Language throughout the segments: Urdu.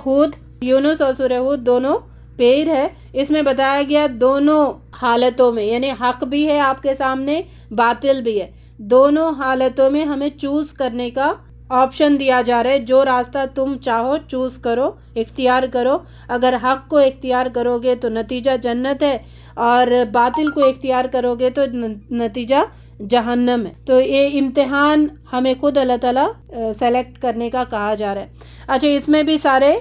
ہود یونس اور سورہ ہود دونوں پیر ہے. اس میں بتایا گیا دونوں حالتوں میں، یعنی حق بھی ہے آپ کے سامنے، باطل بھی ہے، دونوں حالتوں میں ہمیں چوز کرنے کا آپشن دیا جا رہا ہے. جو راستہ تم چاہو چوز کرو، اختیار کرو. اگر حق کو اختیار کرو گے تو نتیجہ جنت ہے، اور باطل کو اختیار کرو گے تو نتیجہ جہنم ہے. تو یہ امتحان ہمیں خود اللہ تعالیٰ سلیکٹ کرنے کا کہا جا رہا ہے. اچھا، اس میں بھی سارے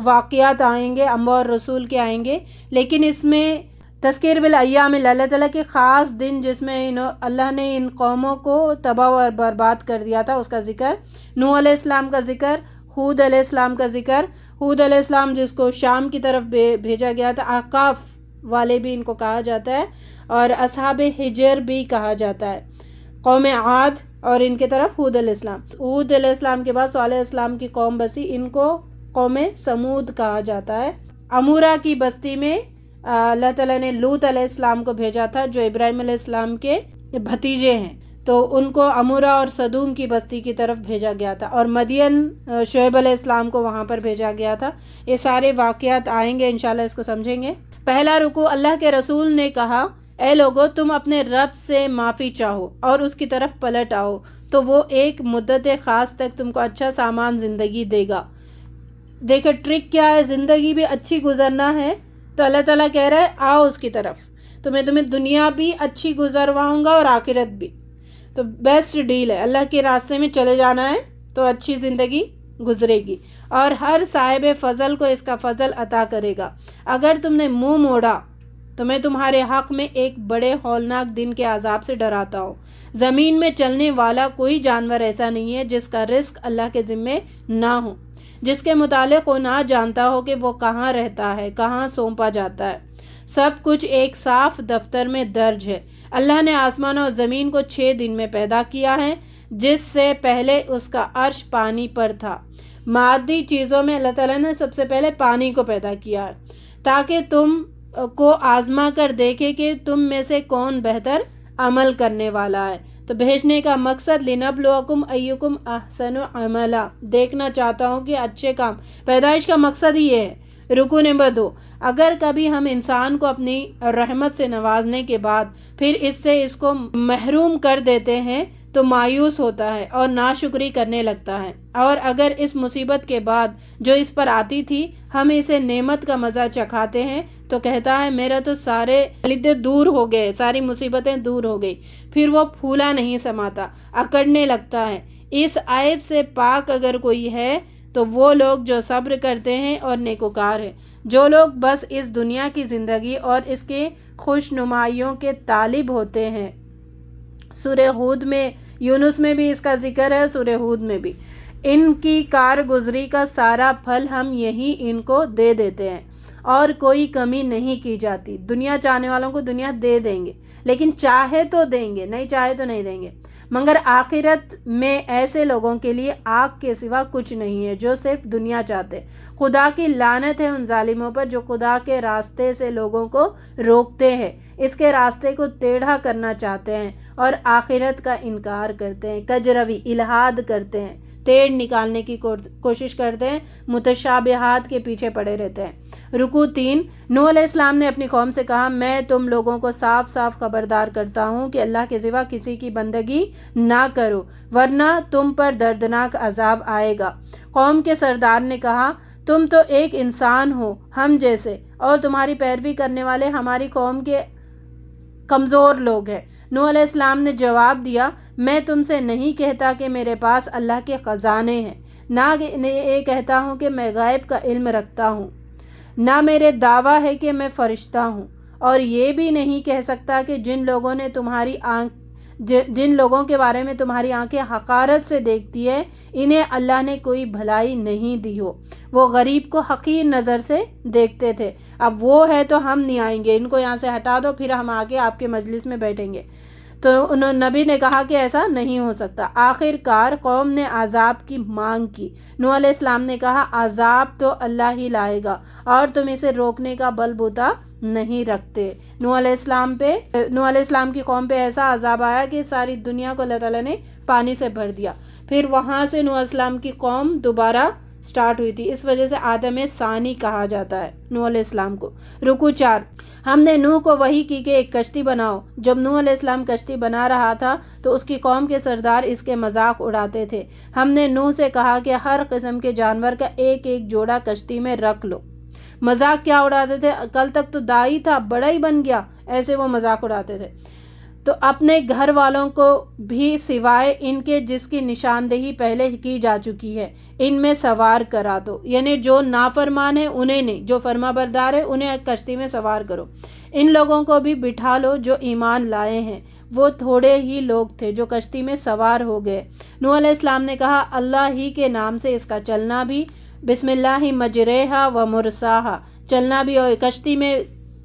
واقعات آئیں گے، انبیاء اور رسول کے آئیں گے، لیکن اس میں تذکیر بالایام اللہ تعالیٰ کے خاص دن جس میں اللہ نے ان قوموں کو تباہ و برباد کر دیا تھا اس کا ذکر، نوح علیہ السلام کا ذکر، ہود علیہ السلام کا ذکر. ہود علیہ السلام جس کو شام کی طرف بھیجا گیا تھا، احقاف والے بھی ان کو کہا جاتا ہے، اور اصحاب حجر بھی کہا جاتا ہے. قوم عاد اور ان کے طرف ہود علیہ السلام. ہود علیہ السلام کے بعد صالح علیہ السلام کی قوم بسی، ان کو قوم سمود کہا جاتا ہے. عمورہ کی بستی میں اللہ تعالیٰ نے لوط علیہ السلام کو بھیجا تھا جو ابراہیم علیہ السلام کے بھتیجے ہیں، تو ان کو عمورہ اور صدوم کی بستی کی طرف بھیجا گیا تھا. اور مدین شعیب علیہ السلام کو وہاں پر بھیجا گیا تھا. یہ سارے واقعات آئیں گے، انشاءاللہ اس کو سمجھیں گے. پہلا رکوع، اللہ کے رسول نے کہا اے لوگو تم اپنے رب سے معافی چاہو اور اس کی طرف پلٹ آؤ تو وہ ایک مدت خاص تک تم کو اچھا سامان زندگی دے گا. دیکھیں ٹرک کیا ہے، زندگی بھی اچھی گزرنا ہے تو اللہ تعالیٰ کہہ رہا ہے آؤ اس کی طرف، تو میں تمہیں دنیا بھی اچھی گزرواؤں گا اور آخرت بھی. تو بیسٹ ڈیل ہے، اللہ کے راستے میں چلے جانا ہے تو اچھی زندگی گزرے گی، اور ہر صاحب فضل کو اس کا فضل عطا کرے گا. اگر تم نے منہ موڑا تو میں تمہارے حق میں ایک بڑے ہولناک دن کے عذاب سے ڈراتا ہوں. زمین میں چلنے والا کوئی جانور ایسا نہیں ہے جس کا رزق اللہ کے ذمے نہ ہو، جس کے متعلق وہ نہ جانتا ہو کہ وہ کہاں رہتا ہے، کہاں سونپا جاتا ہے. سب کچھ ایک صاف دفتر میں درج ہے. اللہ نے آسمان اور زمین کو 6 دن میں پیدا کیا ہے، جس سے پہلے اس کا عرش پانی پر تھا. مادی چیزوں میں اللہ تعالیٰ نے سب سے پہلے پانی کو پیدا کیا ہے تاکہ تم کو آزما کر دیکھے کہ تم میں سے کون بہتر عمل کرنے والا ہے. تو بھیجنے کا مقصد لنبلوکم ایکم احسن عملا، دیکھنا چاہتا ہوں کہ اچھے کام. پیدائش کا مقصد ہی یہ ہے. رکوع نمبر 2، اگر کبھی ہم انسان کو اپنی رحمت سے نوازنے کے بعد پھر اس سے اس کو محروم کر دیتے ہیں تو مایوس ہوتا ہے اور ناشکری کرنے لگتا ہے. اور اگر اس مصیبت کے بعد جو اس پر آتی تھی ہم اسے نعمت کا مزہ چکھاتے ہیں تو کہتا ہے میرا تو سارے مصیبتیں دور ہو گئے، ساری مصیبتیں دور ہو گئی. پھر وہ پھولا نہیں سماتا، اکڑنے لگتا ہے. اس عیب سے پاک اگر کوئی ہے تو وہ لوگ جو صبر کرتے ہیں اور نیکوکار ہیں، جو لوگ بس اس دنیا کی زندگی اور اس کے خوش نمائیوں کے طالب ہوتے ہیں. سورہ ہود میں، یونس میں بھی اس کا ذکر ہے، سورہ ہود میں بھی. ان کی کارگزاری کا سارا پھل ہم یہی ان کو دے دیتے ہیں اور کوئی کمی نہیں کی جاتی. دنیا چاہنے والوں کو دنیا دے دیں گے، لیکن چاہے تو دیں گے، نہیں چاہے تو نہیں دیں گے. مگر آخرت میں ایسے لوگوں کے لیے آگ کے سوا کچھ نہیں ہے جو صرف دنیا چاہتے. خدا کی لعنت ہے ان ظالموں پر جو خدا کے راستے سے لوگوں کو روکتے ہیں، اس کے راستے کو ٹیڑھا کرنا چاہتے ہیں اور آخرت کا انکار کرتے ہیں. کجروی الحاد کرتے ہیں، ٹیڑھ نکالنے کی کوشش کرتے ہیں، متشابہات کے پیچھے پڑے رہتے ہیں. رکوع 3، نوح علیہ السلام نے اپنی قوم سے کہا میں تم لوگوں کو صاف صاف خبردار کرتا ہوں کہ اللہ کے سوا کسی کی بندگی نہ کرو ورنہ تم پر دردناک عذاب آئے گا. قوم کے سردار نے کہا تم تو ایک انسان ہو ہم جیسے، اور تمہاری پیروی کرنے والے ہماری قوم کے کمزور لوگ ہیں. نوح علیہ السلام نے جواب دیا میں تم سے نہیں کہتا کہ میرے پاس اللہ کے خزانے ہیں، نہ یہ کہتا ہوں کہ میں غیب کا علم رکھتا ہوں، نہ میرے دعویٰ ہے کہ میں فرشتہ ہوں، اور یہ بھی نہیں کہہ سکتا کہ جن لوگوں کے بارے میں تمہاری آنکھیں حقارت سے دیکھتی ہے انہیں اللہ نے کوئی بھلائی نہیں دی ہو. وہ غریب کو حقیر نظر سے دیکھتے تھے، اب وہ ہے تو ہم نہیں آئیں گے، ان کو یہاں سے ہٹا دو پھر ہم آگے آپ کے مجلس میں بیٹھیں گے. تو نبی نے کہا کہ ایسا نہیں ہو سکتا. آخر کار قوم نے عذاب کی مانگ کی. نوح علیہ السلام نے کہا عذاب تو اللہ ہی لائے گا اور تم اسے روکنے کا بل بوتا نہیں رکھتے. نوح علیہ السلام کی قوم پہ ایسا عذاب آیا کہ ساری دنیا کو اللہ تعالیٰ نے پانی سے بھر دیا. پھر وہاں سے نوح علیہ السلام کی قوم دوبارہ سٹارٹ ہوئی تھی، اس وجہ سے آدم ثانی کہا جاتا ہے نوح علیہ السلام کو۔ رکوع 4، ہم نے نوح کو وحی کی کہ ایک کشتی بناؤ۔ جب نوح علیہ السلام کشتی بنا رہا تھا تو اس کی قوم کے سردار اس کے مذاق اڑاتے تھے۔ ہم نے نوح سے کہا کہ ہر قسم کے جانور کا ایک ایک جوڑا کشتی میں رکھ لو۔ مذاق کیا اڑاتے تھے؟ کل تک تو دائی تھا، بڑا ہی بن گیا، ایسے وہ مذاق اڑاتے تھے۔ تو اپنے گھر والوں کو بھی سوائے ان کے جس کی نشاندہی پہلے کی جا چکی ہے ان میں سوار کرا دو، یعنی جو نافرمان ہیں انہیں نہیں، جو فرما بردار ہے انہیں کشتی میں سوار کرو۔ ان لوگوں کو بھی بٹھا لو جو ایمان لائے ہیں، وہ تھوڑے ہی لوگ تھے جو کشتی میں سوار ہو گئے۔ نوح علیہ السلام نے کہا اللہ ہی کے نام سے اس کا چلنا بھی، بسم اللہ مجریہا و مرساہا، چلنا بھی اور کشتی میں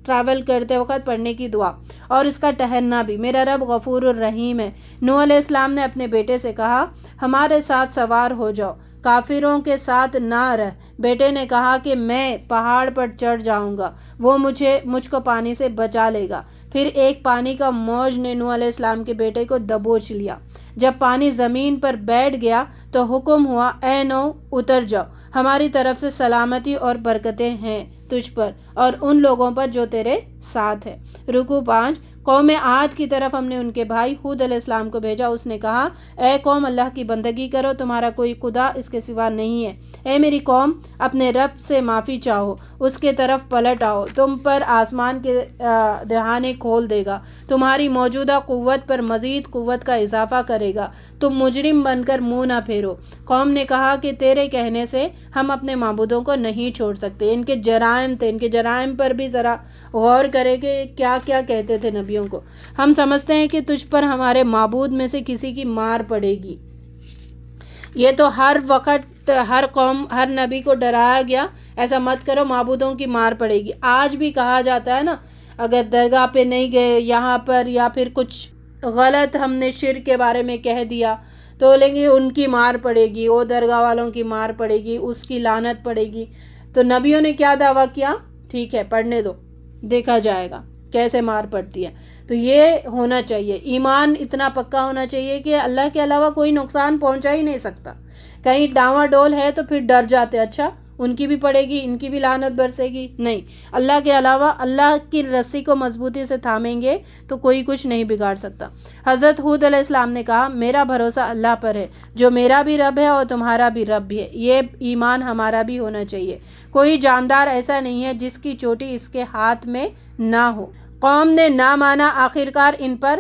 ٹریول کرتے وقت پڑھنے کی دعا، اور اس کا ٹہرنا بھی، میرا رب غفور الرحیم ہے۔ نوح علیہ السلام نے اپنے بیٹے سے کہا ہمارے ساتھ سوار ہو جاؤ، کافروں کے ساتھ نہ رہ۔ بیٹے نے کہا کہ میں پہاڑ پر چڑھ جاؤں گا، وہ مجھ کو پانی سے بچا لے گا۔ پھر ایک پانی کا موج نے نوح علیہ السلام کے بیٹے کو دبوچ لیا۔ جب پانی زمین پر بیٹھ گیا تو حکم ہوا اے نوح اتر جاؤ، ہماری طرف سے سلامتی اور برکتیں ہیں تجھ پر اور ان لوگوں پر جو تیرے ساتھ ہے۔ رکوع 5، قوم عاد کی طرف ہم نے ان کے بھائی ہود علیہ السلام کو بھیجا۔ اس نے کہا اے قوم اللہ کی بندگی کرو، تمہارا کوئی خدا اس کے سوا نہیں ہے۔ اے میری قوم اپنے رب سے معافی چاہو، اس کے طرف پلٹ آؤ، تم پر آسمان کے دہانے کھول دے گا، تمہاری موجودہ قوت پر مزید قوت کا اضافہ کرے گا، تم مجرم بن کر منہ نہ پھیرو۔ قوم نے کہا کہ تیرے کہنے سے ہم اپنے معبودوں کو نہیں چھوڑ سکتے۔ ان کے جرائم تھے، ان کے جرائم پر بھی ذرا غور کرے کہ کیا کیا کہتے تھے نبیوں کو۔ ہم سمجھتے ہیں کہ تجھ پر ہمارے معبود میں سے کسی کی مار پڑے گی۔ یہ تو ہر وقت ہر قوم ہر نبی کو ڈرایا گیا ایسا مت کرو، معبودوں کی مار پڑے گی۔ آج بھی کہا جاتا ہے نا، اگر درگاہ پہ نہیں گئے یہاں پر یا پھر کچھ غلط ہم نے شرک کے بارے میں کہہ دیا تو بولیں گے ان کی مار پڑے گی، وہ درگاہ والوں کی مار پڑے گی، اس کی لعنت پڑے گی۔ تو نبیوں نے کیا دعویٰ کیا؟ ٹھیک ہے پڑھنے دو، دیکھا جائے گا کیسے مار پڑتی ہے۔ تو یہ ہونا چاہیے، ایمان اتنا پکا ہونا چاہیے کہ اللہ کے علاوہ کوئی نقصان پہنچا ہی نہیں سکتا۔ کہیں ڈاواں ڈول ہے تو پھر ڈر جاتے، اچھا ان کی بھی پڑے گی، ان کی بھی لعنت برسے گی، نہیں، اللہ کے علاوہ اللہ کی رسی کو مضبوطی سے تھامیں گے تو کوئی کچھ نہیں بگاڑ سکتا۔ حضرت ہود علیہ السلام نے کہا میرا بھروسہ اللہ پر ہے جو میرا بھی رب ہے اور تمہارا بھی رب بھی ہے، یہ ایمان ہمارا بھی ہونا چاہیے۔ کوئی جاندار ایسا نہیں ہے جس کی چوٹی اس کے ہاتھ میں نہ ہو۔ قوم نے نہ مانا، آخرکار ان پر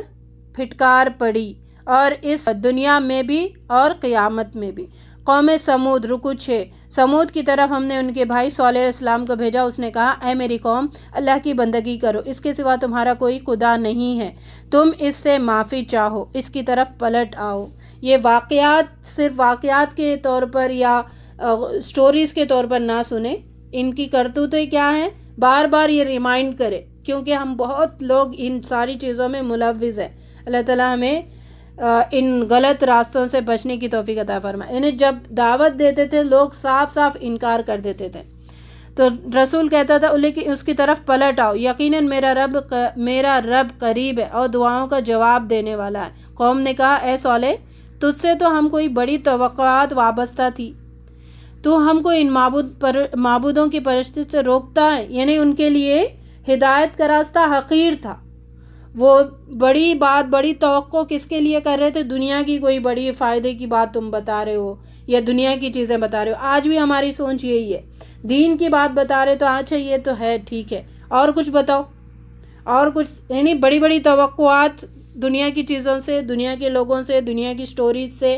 پھٹکار پڑی، اور اس دنیا میں بھی اور قیامت میں بھی۔ قوم سمود، رکوع 6، سمود کی طرف ہم نے ان کے بھائی صالح علیہ السلام کو بھیجا۔ اس نے کہا اے میری قوم اللہ کی بندگی کرو، اس کے سوا تمہارا کوئی خدا نہیں ہے، تم اس سے معافی چاہو، اس کی طرف پلٹ آؤ۔ یہ واقعات صرف واقعات کے طور پر یا سٹوریز کے طور پر نہ سنیں، ان کی کرتوتیں کیا ہیں بار بار یہ ریمائنڈ کرے، کیونکہ ہم بہت لوگ ان ساری چیزوں میں ملوث ہیں۔ اللہ تعالیٰ ہمیں ان غلط راستوں سے بچنے کی توفیق عطا فرمائے۔ انہیں جب دعوت دیتے تھے لوگ صاف صاف انکار کر دیتے تھے، تو رسول کہتا تھا لیکن اس کی طرف پلٹ آؤ، یقیناً میرا رب قریب ہے اور دعاؤں کا جواب دینے والا ہے۔ قوم نے کہا اے صالح تجھ سے تو ہم کوئی بڑی توقعات وابستہ تھی، تو ہم کو ان معبودوں کی پرستی سے روکتا ہے، یعنی ان کے لیے ہدایت کا راستہ حقیر تھا۔ وہ بڑی بات بڑی توقع کس کے لیے کر رہے تھے؟ دنیا کی کوئی بڑی فائدے کی بات تم بتا رہے ہو یا دنیا کی چیزیں بتا رہے ہو۔ آج بھی ہماری سوچ یہی ہے، دین کی بات بتا رہے تو اچھا یہ تو ہے ٹھیک ہے، اور کچھ بتاؤ، اور کچھ، یعنی بڑی بڑی توقعات دنیا کی چیزوں سے، دنیا کے لوگوں سے، دنیا کی سٹوریز سے۔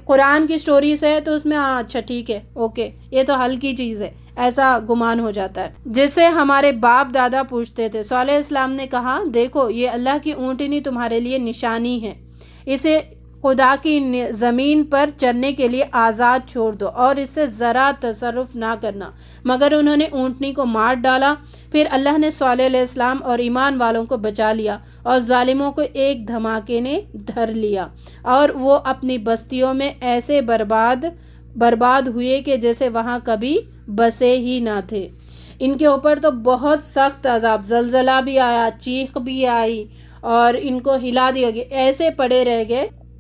قرآن کی سٹوریز ہے تو اس میں اچھا ٹھیک ہے اوکے یہ تو حل کی چیز ہے، ایسا گمان ہو جاتا ہے، جسے ہمارے باپ دادا پوچھتے تھے۔ صالح علیہ السلام نے کہا دیکھو یہ اللہ کی اونٹنی تمہارے لیے نشانی ہے، اسے خدا کی زمین پر چرنے کے لیے آزاد چھوڑ دو اور اس سے ذرا تصرف نہ کرنا۔ مگر انہوں نے اونٹنی کو مار ڈالا۔ پھر اللہ نے صالح علیہ السلام اور ایمان والوں کو بچا لیا اور ظالموں کو ایک دھماکے نے دھر لیا، اور وہ اپنی بستیوں میں ایسے برباد ہوئے کہ جیسے وہاں کبھی بسے ہی نہ تھے۔ ان کے اوپر تو بہت سخت عذاب، زلزلہ بھی آیا، چیخ بھی آئی اور ان کو ہلا دیا گیا، ایسے پڑے رہ گئے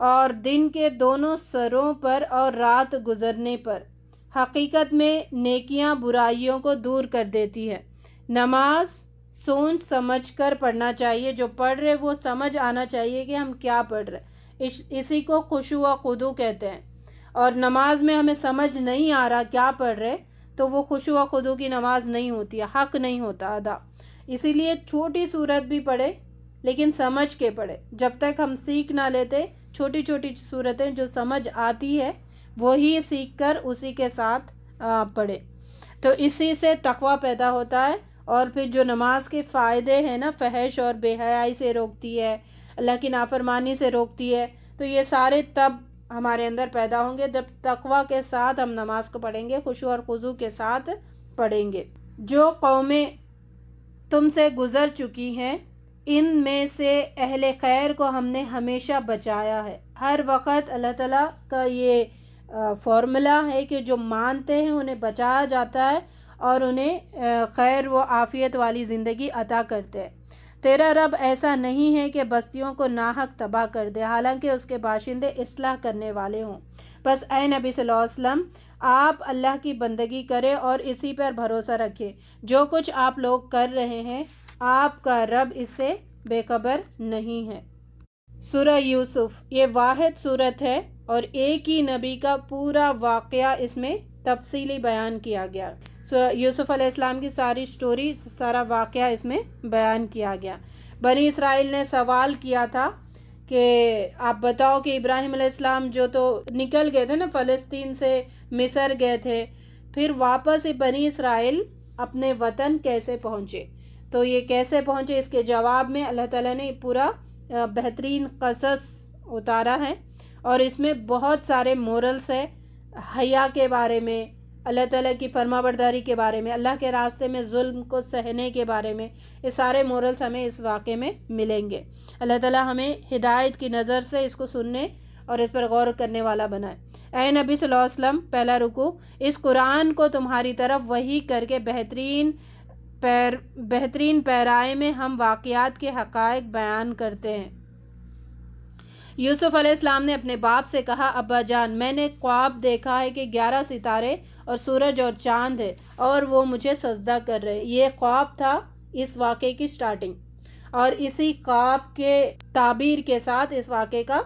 اور دن کے دونوں سروں پر اور رات گزرنے پر حقیقت میں نیکیاں برائیوں کو دور کر دیتی ہے۔ نماز سوچ سمجھ کر پڑھنا چاہیے، جو پڑھ رہے وہ سمجھ آنا چاہیے کہ ہم کیا پڑھ رہے، اسی کو خشوع و خضوع کہتے ہیں۔ اور نماز میں ہمیں سمجھ نہیں آ رہا کیا پڑھ رہے تو وہ خشوع و خضوع کی نماز نہیں ہوتی ہے، حق نہیں ہوتا ادا۔ اسی لیے چھوٹی صورت بھی پڑھے لیکن سمجھ کے پڑھے۔ جب تک ہم سیکھ نہ لیتے چھوٹی چھوٹی صورتیں جو سمجھ آتی ہے وہی سیکھ کر اسی کے ساتھ پڑھے، تو اسی سے تقویٰ پیدا ہوتا ہے۔ اور پھر جو نماز کے فائدے ہیں نا، فحش اور بے حیائی سے روکتی ہے، اللہ کی نافرمانی سے روکتی ہے، تو یہ سارے تب ہمارے اندر پیدا ہوں گے جب تقویٰ کے ساتھ ہم نماز کو پڑھیں گے، خشوع اور خضوع کے ساتھ پڑھیں گے۔ جو قومیں تم سے گزر چکی ہیں ان میں سے اہل خیر کو ہم نے ہمیشہ بچایا ہے۔ ہر وقت اللہ تعالیٰ کا یہ فارمولا ہے کہ جو مانتے ہیں انہیں بچایا جاتا ہے اور انہیں خیر و عافیت والی زندگی عطا کرتے ہیں۔ تیرا رب ایسا نہیں ہے کہ بستیوں کو ناحق تباہ کر دے، حالانکہ اس کے باشندے اصلاح کرنے والے ہوں۔ بس اے نبی صلی اللہ علیہ وسلم، آپ اللہ کی بندگی کریں اور اسی پر بھروسہ رکھیں۔ جو کچھ آپ لوگ کر رہے ہیں آپ کا رب اس سے بے خبر نہیں ہے۔ سورہ یوسف یہ واحد صورت ہے اور ایک ہی نبی کا پورا واقعہ اس میں تفصیلی بیان کیا گیا۔ یوسف علیہ السلام کی ساری سٹوری، سارا واقعہ اس میں بیان کیا گیا۔ بنی اسرائیل نے سوال کیا تھا کہ آپ بتاؤ کہ ابراہیم علیہ السلام جو تو نکل گئے تھے نا، فلسطین سے مصر گئے تھے، پھر واپس بنی اسرائیل اپنے وطن کیسے پہنچے؟ تو یہ کیسے پہنچے اس کے جواب میں اللہ تعالیٰ نے پورا بہترین قصص اتارا ہے، اور اس میں بہت سارے مورلس ہیں، حیا کے بارے میں، اللہ تعالیٰ کی فرما برداری کے بارے میں، اللہ کے راستے میں ظلم کو سہنے کے بارے میں، یہ سارے مورلس ہمیں اس واقعے میں ملیں گے۔ اللہ تعالیٰ ہمیں ہدایت کی نظر سے اس کو سننے اور اس پر غور کرنے والا بنائے۔ اے نبی صلی اللہ علیہ وسلم، پہلا رکوع، اس قرآن کو تمہاری طرف وحی کر کے بہترین پیرائے میں ہم واقعات کے حقائق بیان کرتے ہیں۔ یوسف علیہ السلام نے اپنے باپ سے کہا، ابا جان، میں نے خواب دیکھا ہے کہ 11 ستارے اور سورج اور چاند ہے اور وہ مجھے سجدہ کر رہے۔ یہ خواب تھا اس واقعے کی سٹارٹنگ، اور اسی خواب کے تعبیر کے ساتھ اس واقعے کا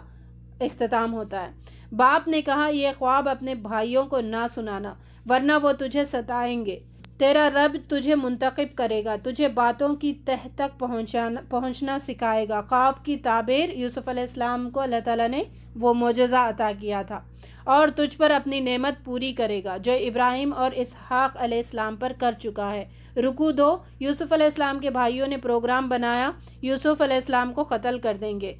اختتام ہوتا ہے۔ باپ نے کہا، یہ خواب اپنے بھائیوں کو نہ سنانا ورنہ وہ تجھے ستائیں گے۔ تیرا رب تجھے منتخب کرے گا، تجھے باتوں کی تہ تک پہنچنا سکھائے گا۔ خواب کی تعبیر، یوسف علیہ السلام کو اللہ تعالیٰ نے وہ معجزہ عطا کیا تھا، اور تجھ پر اپنی نعمت پوری کرے گا جو ابراہیم اور اسحاق علیہ السلام پر کر چکا ہے۔ رکوع 2، یوسف علیہ السلام کے بھائیوں نے پروگرام بنایا یوسف علیہ السلام کو قتل کر دیں گے۔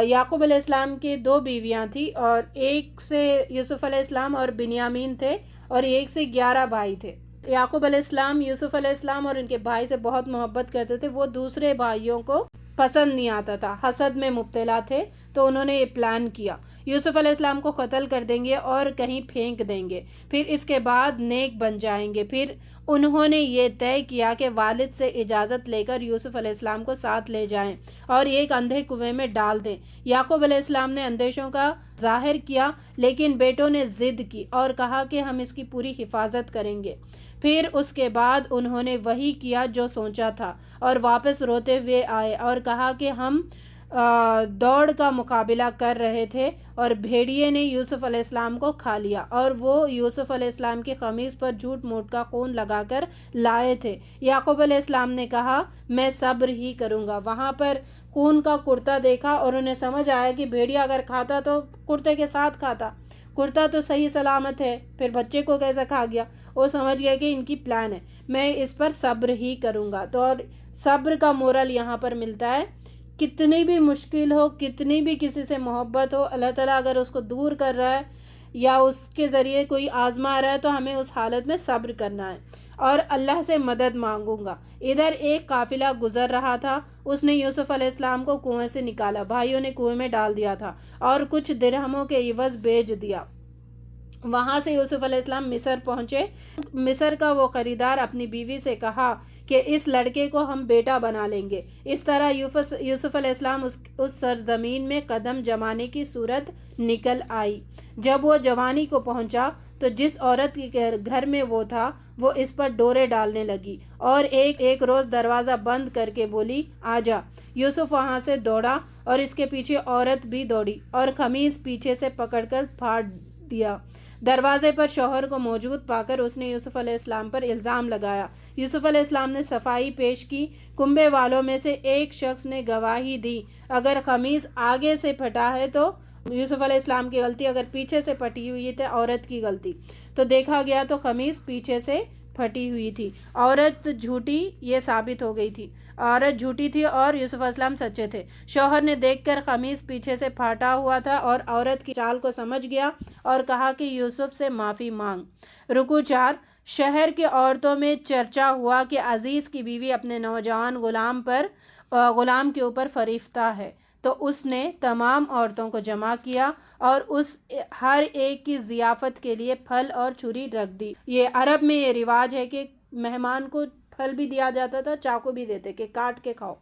یعقوب علیہ السلام کی 2 بیویاں تھیں، اور ایک سے یوسف علیہ السلام اور بنیامین تھے، اور ایک سے 11 بھائی تھے۔ یعقوب علیہ السلام یوسف علیہ السلام اور ان کے بھائی سے بہت محبت کرتے تھے، وہ دوسرے بھائیوں کو پسند نہیں آتا تھا، حسد میں مبتلا تھے، تو انہوں نے یہ پلان کیا یوسف علیہ السلام کو قتل کر دیں گے اور کہیں پھینک دیں گے، پھر اس کے بعد نیک بن جائیں گے۔ پھر انہوں نے یہ طے کیا کہ والد سے اجازت لے کر یوسف علیہ السلام کو ساتھ لے جائیں اور ایک اندھے کنویں میں ڈال دیں۔ یعقوب علیہ السلام نے اندیشوں کا ظاہر کیا، لیکن بیٹوں نے ضد کی اور کہا کہ ہم اس کی پوری حفاظت کریں گے۔ پھر اس کے بعد انہوں نے وہی کیا جو سوچا تھا، اور واپس روتے ہوئے آئے اور کہا کہ ہم دوڑ کا مقابلہ کر رہے تھے اور بھیڑیے نے یوسف علیہ السلام کو کھا لیا، اور وہ یوسف علیہ السلام کی قمیص پر جھوٹ موٹ کا خون لگا کر لائے تھے۔ یعقوب علیہ السلام نے کہا، میں صبر ہی کروں گا۔ وہاں پر خون کا کرتا دیکھا اور انہیں سمجھ آیا کہ بھیڑیا اگر کھاتا تو کرتے کے ساتھ کھاتا، کرتا تو صحیح سلامت ہے، پھر بچے کو کیسے کھا گیا؟ وہ سمجھ گیا کہ ان کی پلان ہے، میں اس پر صبر ہی کروں گا۔ تو اور صبر کا مورل یہاں پر ملتا ہے، کتنی بھی مشکل ہو، کتنی بھی کسی سے محبت ہو، اللہ تعالیٰ اگر اس کو دور کر رہا ہے یا اس کے ذریعے کوئی آزما رہا ہے تو ہمیں اس حالت میں صبر کرنا ہے اور اللہ سے مدد مانگوں گا۔ ادھر ایک قافلہ گزر رہا تھا، اس نے یوسف علیہ السلام کو کنویں سے نکالا، بھائیوں نے کنویں میں ڈال دیا تھا اور کچھ درہموں کے عوض بیچ دیا، وہاں سے یوسف علیہ السلام مصر پہنچے۔ مصر کا وہ خریدار اپنی بیوی سے کہا کہ اس لڑکے کو ہم بیٹا بنا لیں گے۔ اس طرح یوسف علیہ السلام اس سرزمین میں قدم جمانے کی صورت نکل آئی۔ جب وہ جوانی کو پہنچا تو جس عورت کے گھر میں وہ تھا وہ اس پر ڈورے ڈالنے لگی اور ایک روز دروازہ بند کر کے بولی، آ جا۔ یوسف وہاں سے دوڑا اور اس کے پیچھے عورت بھی دوڑی اور قمیص پیچھے سے پکڑ کر پھاڑ دیا۔ دروازے پر شوہر کو موجود پا کر اس نے یوسف علیہ السلام پر الزام لگایا۔ یوسف علیہ السلام نے صفائی پیش کی۔ کنبے والوں میں سے ایک شخص نے گواہی دی، اگر قمیص آگے سے پھٹا ہے تو یوسف علیہ السلام کی غلطی، اگر پیچھے سے پھٹی ہوئی تو عورت کی غلطی۔ تو دیکھا گیا تو قمیص پیچھے سے پھٹی ہوئی تھی۔ عورت جھوٹی، یہ ثابت ہو گئی تھی۔ عورت جھوٹی تھی اور یوسف علیہ السلام سچے تھے۔ شوہر نے دیکھ کر قمیص پیچھے سے پھاٹا ہوا تھا اور عورت کی چال کو سمجھ گیا اور کہا کہ یوسف سے معافی مانگ۔ رکوع 4۔ شہر کی عورتوں میں چرچا ہوا کہ عزیز کی بیوی اپنے نوجوان غلام کے اوپر فریفتہ ہے، تو اس نے تمام عورتوں کو جمع کیا اور ہر ایک کی ضیافت کے لیے پھل اور چھری رکھ دی۔ یہ عرب میں یہ رواج ہے کہ مہمان کو پھل بھی دیا جاتا تھا، چاقو بھی دیتے کہ کاٹ کے کھاؤ۔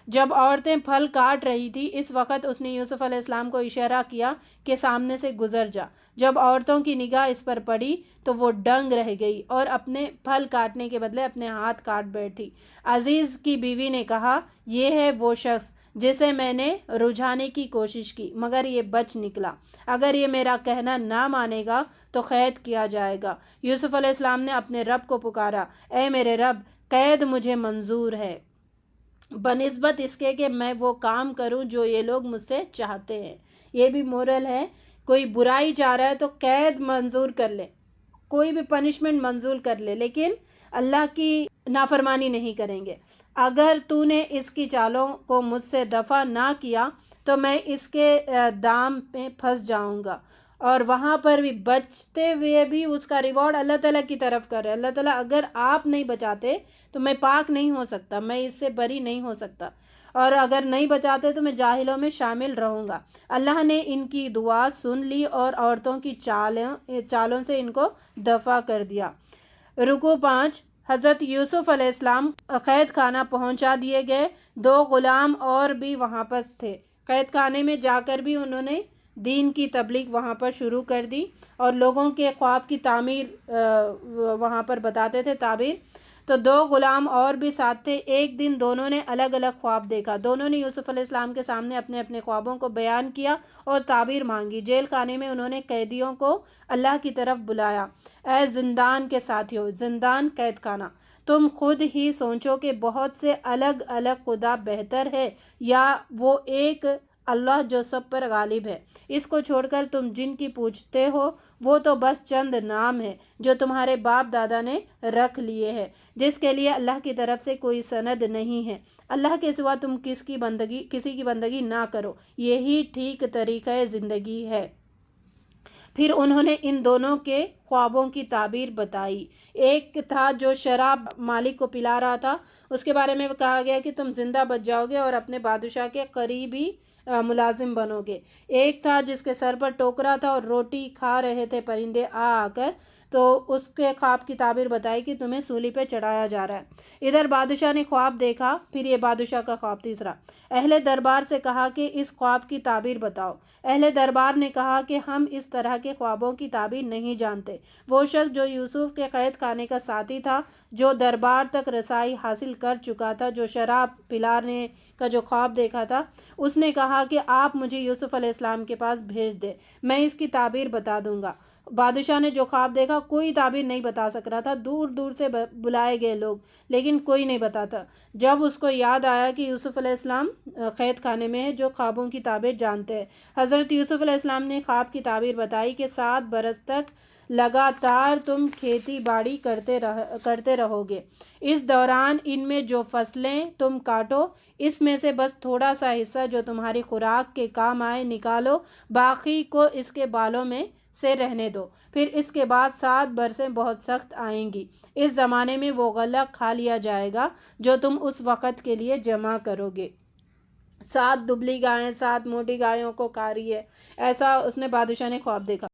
جب عورتیں پھل کاٹ رہی تھی اس وقت اس نے یوسف علیہ السلام کو اشارہ کیا کہ سامنے سے گزر جا۔ جب عورتوں کی نگاہ اس پر پڑی تو وہ دنگ رہ گئی اور اپنے پھل کاٹنے کے بدلے اپنے ہاتھ کاٹ بیٹھی۔ عزیز کی بیوی نے کہا، یہ ہے وہ شخص جسے میں نے رجھانے کی کوشش کی مگر یہ بچ نکلا۔ اگر یہ میرا کہنا نہ مانے گا تو قید کیا جائے گا۔ یوسف علیہ السلام نے اپنے رب کو پکارا، اے میرے رب، قید مجھے منظور ہے بنسبت اس کے کہ میں وہ کام کروں جو یہ لوگ مجھ سے چاہتے ہیں۔ یہ بھی مورل ہے، کوئی برائی چاہ رہا ہے تو قید منظور کر لے، کوئی بھی پنشمنٹ منظور کر لے، لیکن اللہ کی نافرمانی نہیں کریں گے۔ اگر تو نے اس کی چالوں کو مجھ سے دفع نہ کیا تو میں اس کے دام میں پھنس جاؤں گا، اور وہاں پر بھی بچتے ہوئے بھی اس کا ریوارڈ اللہ تعالیٰ کی طرف کر رہے۔ اللہ تعالیٰ اگر آپ نہیں بچاتے تو میں پاک نہیں ہو سکتا، میں اس سے بری نہیں ہو سکتا، اور اگر نہیں بچاتے تو میں جاہلوں میں شامل رہوں گا۔ اللہ نے ان کی دعا سن لی اور عورتوں کی چالوں سے ان کو دفع کر دیا۔ رکوع 5۔ حضرت یوسف علیہ السلام قید خانہ پہنچا دیے گئے۔ 2 غلام اور بھی وہاں پر تھے۔ قید خانے میں جا کر بھی انہوں نے دین کی تبلیغ وہاں پر شروع کر دی اور لوگوں کے خواب کی تعمیر وہاں پر بتاتے تھے، تعبیر۔ تو 2 غلام اور بھی ساتھ تھے۔ ایک دن دونوں نے الگ الگ خواب دیکھا۔ دونوں نے یوسف علیہ السلام کے سامنے اپنے اپنے خوابوں کو بیان کیا اور تعبیر مانگی۔ جیل خانے میں انہوں نے قیدیوں کو اللہ کی طرف بلایا، اے زندان کے ساتھیوں، زندان قید خانہ، تم خود ہی سوچو کہ بہت سے الگ الگ خدا بہتر ہے یا وہ ایک اللہ جو سب پر غالب ہے۔ اس کو چھوڑ کر تم جن کی پوچھتے ہو وہ تو بس چند نام ہے جو تمہارے باپ دادا نے رکھ لیے ہیں، جس کے لیے اللہ کی طرف سے کوئی سند نہیں ہے۔ اللہ کے سوا تم کسی کی بندگی نہ کرو، یہی ٹھیک طریقہ زندگی ہے۔ پھر انہوں نے ان دونوں کے خوابوں کی تعبیر بتائی۔ ایک تھا جو شراب مالک کو پلا رہا تھا، اس کے بارے میں کہا گیا کہ تم زندہ بچ جاؤ گے اور اپنے بادشاہ کے قریبی ملازم بنو گے۔ ایک تھا جس کے سر پر ٹوکرا تھا اور روٹی کھا رہے تھے پرندے آ کر، تو اس کے خواب کی تعبیر بتائی کہ تمہیں سولی پہ چڑھایا جا رہا ہے۔ ادھر بادشاہ نے خواب دیکھا۔ پھر یہ بادشاہ کا خواب تیسرا۔ اہل دربار سے کہا کہ اس خواب کی تعبیر بتاؤ۔ اہل دربار نے کہا کہ ہم اس طرح کے خوابوں کی تعبیر نہیں جانتے۔ وہ شخص جو یوسف کے قید خانے کا ساتھی تھا، جو دربار تک رسائی حاصل کر چکا تھا، جو شراب پلانے کا جو خواب دیکھا تھا، اس نے کہا کہ آپ مجھے یوسف علیہ السلام کے پاس بھیج دیں، میں اس کی تعبیر بتا دوں گا۔ بادشاہ نے جو خواب دیکھا کوئی تعبیر نہیں بتا سک رہا تھا، دور دور سے بلائے گئے لوگ، لیکن کوئی نہیں بتاتا۔ جب اس کو یاد آیا کہ یوسف علیہ السلام قید خانے میں ہے جو خوابوں کی تعبیر جانتے ہیں، حضرت یوسف علیہ السلام نے خواب کی تعبیر بتائی کہ 7 برس تک لگاتار تم کھیتی باڑی کرتے رہو گے۔ اس دوران ان میں جو فصلیں تم کاٹو اس میں سے بس تھوڑا سا حصہ جو تمہاری خوراک کے کام آئے نکالو، باقی کو اس کے بالوں میں سے رہنے دو۔ پھر اس کے بعد 7 برسیں بہت سخت آئیں گی۔ اس زمانے میں وہ غلہ کھا لیا جائے گا جو تم اس وقت کے لیے جمع کرو گے۔ 7 دبلی گائیں 7 موٹی گایوں کو کھا رہی ہے، ایسا اس نے بادشاہ نے خواب دیکھا۔